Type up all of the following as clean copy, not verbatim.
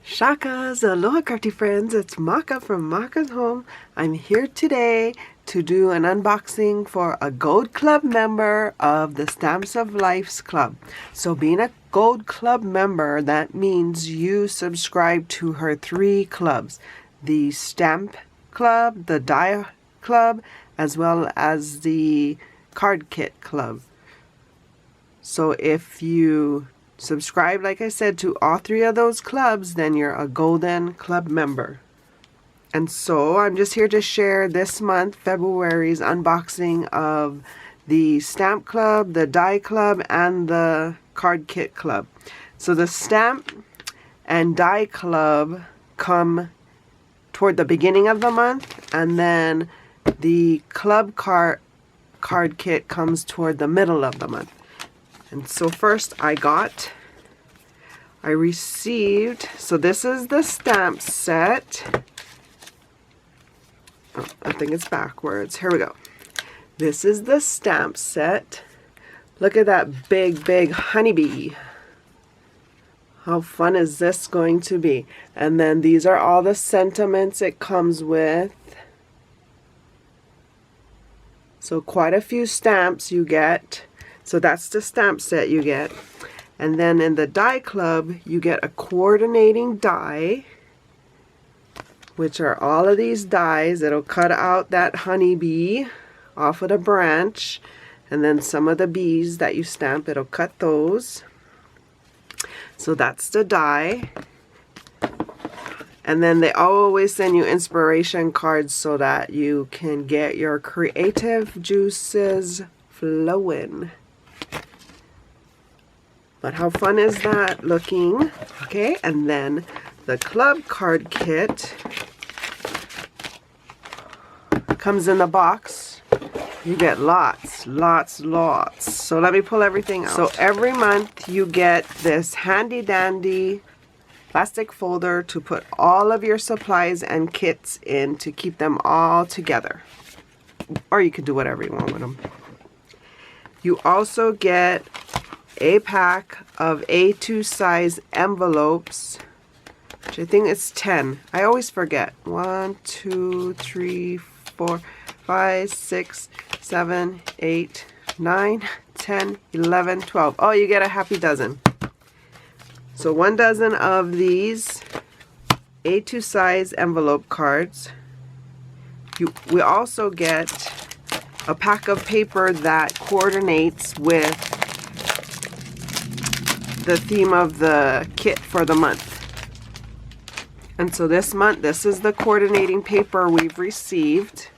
Shakas, aloha crafty friends, it's Maka from Makaz Home. I'm here today to do an unboxing for a Gold Club member of the Stamps of Life's Club. So being a Gold Club member, that means you subscribe to her 3 clubs. The Stamp Club, the Die Club, as well as the Card Kit Club. So if you subscribe, like I said, to all 3 of those clubs, then you're a golden club member. And so I'm just here to share this month, February's unboxing of the Stamp Club, the Die Club, and the Card Kit Club. So the Stamp and Die Club come toward the beginning of the month, and then the Club Card Kit comes toward the middle of the month. And so first I received, so this is the stamp set. Oh, I think it's backwards. Here we go. This is the stamp set. Look at that big honeybee. How fun is this going to be? And then these are all the sentiments it comes with. So quite a few stamps you get. So that's the stamp set you get. And then in the Die Club, you get a coordinating die, which are all of these dies. It'll cut out that honeybee off of the branch. And then some of the bees that you stamp, it'll cut those. So that's the die. And then they always send you inspiration cards so that you can get your creative juices flowing. But how fun is that looking? Okay, and then the Club Card Kit comes in the box. You get lots. So let me pull everything out. So every month you get this handy dandy plastic folder to put all of your supplies and kits in to keep them all together. Or you could do whatever you want with them. You also get a pack of A2 size envelopes, which I think it's 10. I always forget. 1, 2, 3, 4, 5, 6, 7, 8, 9, 10, 11, 12. Oh, you get a happy dozen. So 1 dozen of these A2 size envelope cards. We also get a pack of paper that coordinates with the theme of the kit for the month. And so this month, this is the coordinating paper we've received.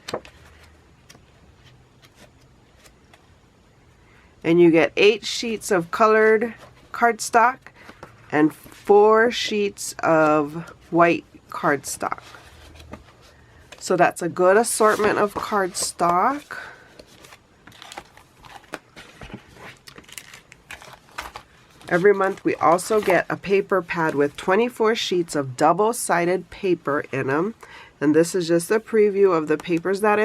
And you get 8 sheets of colored cardstock and 4 sheets of white cardstock. So that's a good assortment of cardstock. Every month we also get a paper pad with 24 sheets of double-sided paper in them. And this is just a preview of the papers that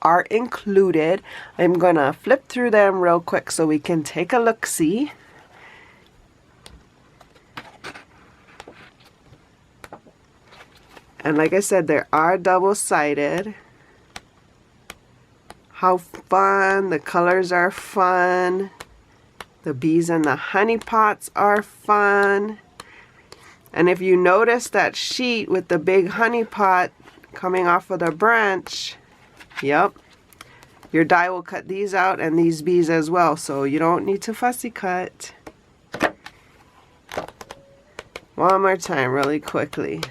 are included. I'm going to flip through them real quick so we can take a look-see. And like I said, they are double-sided. How fun. The colors are fun. The bees and the honey pots are fun. And if you notice that sheet with the big honey pot coming off of the branch, yep, your die will cut these out and these bees as well. So you don't need to fussy cut. One more time really quickly.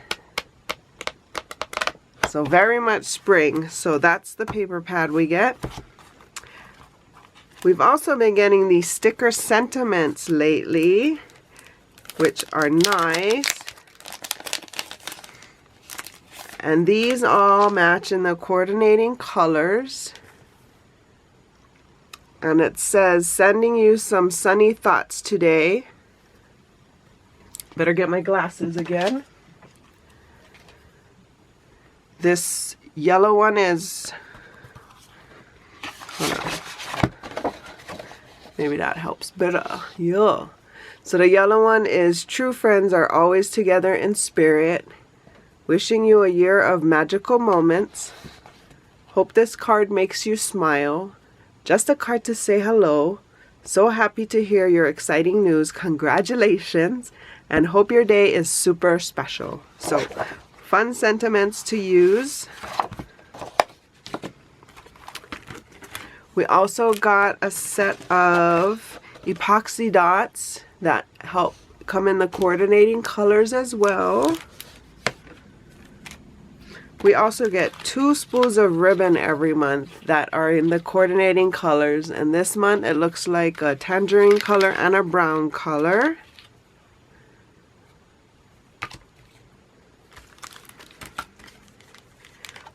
So very much spring. So that's the paper pad we get. We've also been getting these sticker sentiments lately, which are nice. And these all match in the coordinating colors. And it says, sending you some sunny thoughts today. Better get my glasses again. This yellow one is, hold on. Maybe that helps better. Yeah. So the yellow one is true friends are always together in spirit. Wishing you a year of magical moments. Hope this card makes you smile. Just a card to say hello. So happy to hear your exciting news. Congratulations. And hope your day is super special. So, fun sentiments to use. We also got a set of epoxy dots that help come in the coordinating colors as well. We also get 2 spools of ribbon every month that are in the coordinating colors. And this month it looks like a tangerine color and a brown color.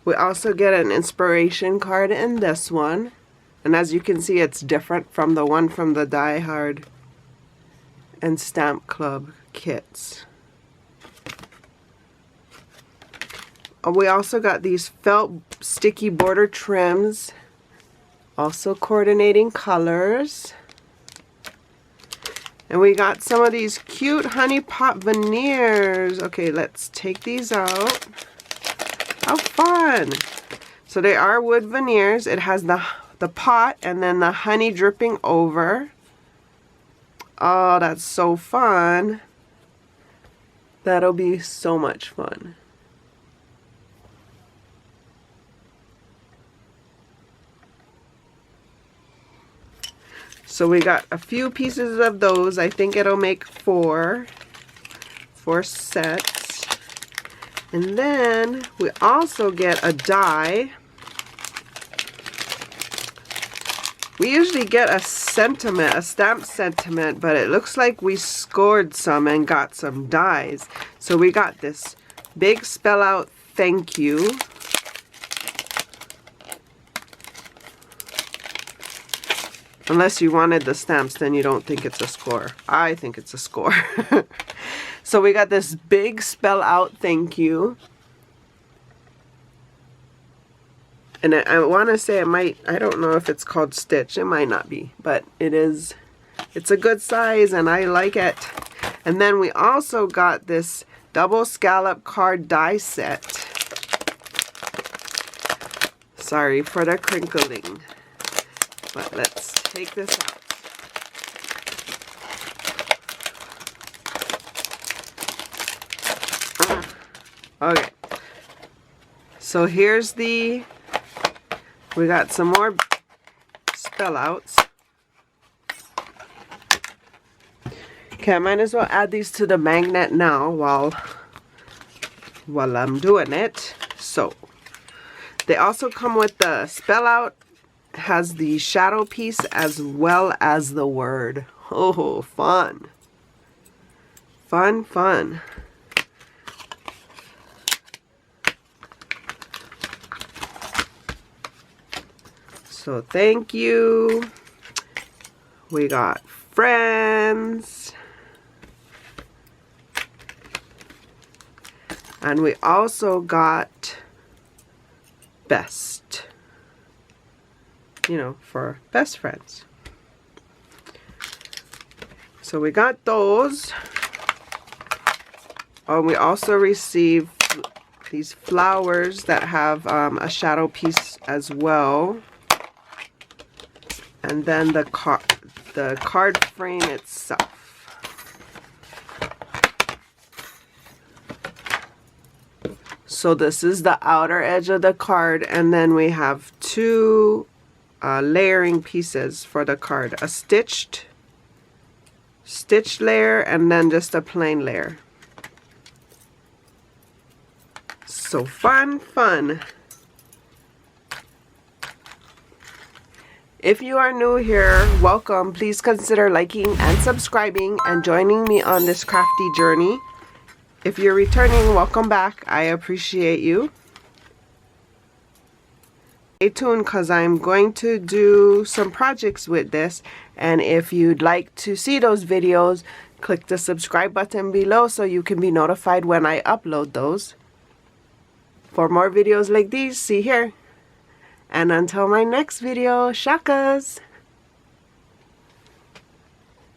We also get an inspiration card in this one. And as you can see, it's different from the one from the Die Hard and Stamp Club kits. We also got these felt sticky border trims, also coordinating colors. And we got some of these cute honey pot veneers. Okay, let's take these out. How fun! So they are wood veneers. It has the pot and then the honey dripping over. Oh, that's so fun. That'll be so much fun. So we got a few pieces of those. I think it'll make 4 sets. And then we also get a die. We usually get a sentiment, a stamp sentiment, but it looks like we scored some and got some dies. So we got this big spell out thank you. Unless you wanted the stamps, then you don't think it's a score. I think it's a score. So we got this big spell out thank you. And I want to say it might, I don't know if it's called stitch. It might not be, but it is. It's a good size and I like it. And then we also got this double scallop card die set. Sorry for the crinkling. But let's take this out. Okay. So here's we got some more spell outs. Okay, I might as well add these to the magnet now while I'm doing it. So they also come with the spell out, has the shadow piece as well as the word. Oh, fun. Fun, fun. So thank you. We got friends. And we also got best. You know, for best friends. So we got those. Oh, we also received these flowers that have a shadow piece as well. And then the card frame itself. So this is the outer edge of the card, and then we have 2 layering pieces for the card. A stitched layer and then just a plain layer. So fun, fun. If you are new here, welcome. Please consider liking and subscribing and joining me on this crafty journey. If you're returning, welcome back. I appreciate you. Stay tuned because I'm going to do some projects with this, and if you'd like to see those videos, click the subscribe button below so you can be notified when I upload those. For more videos like these, see here. And until my next video, shakas!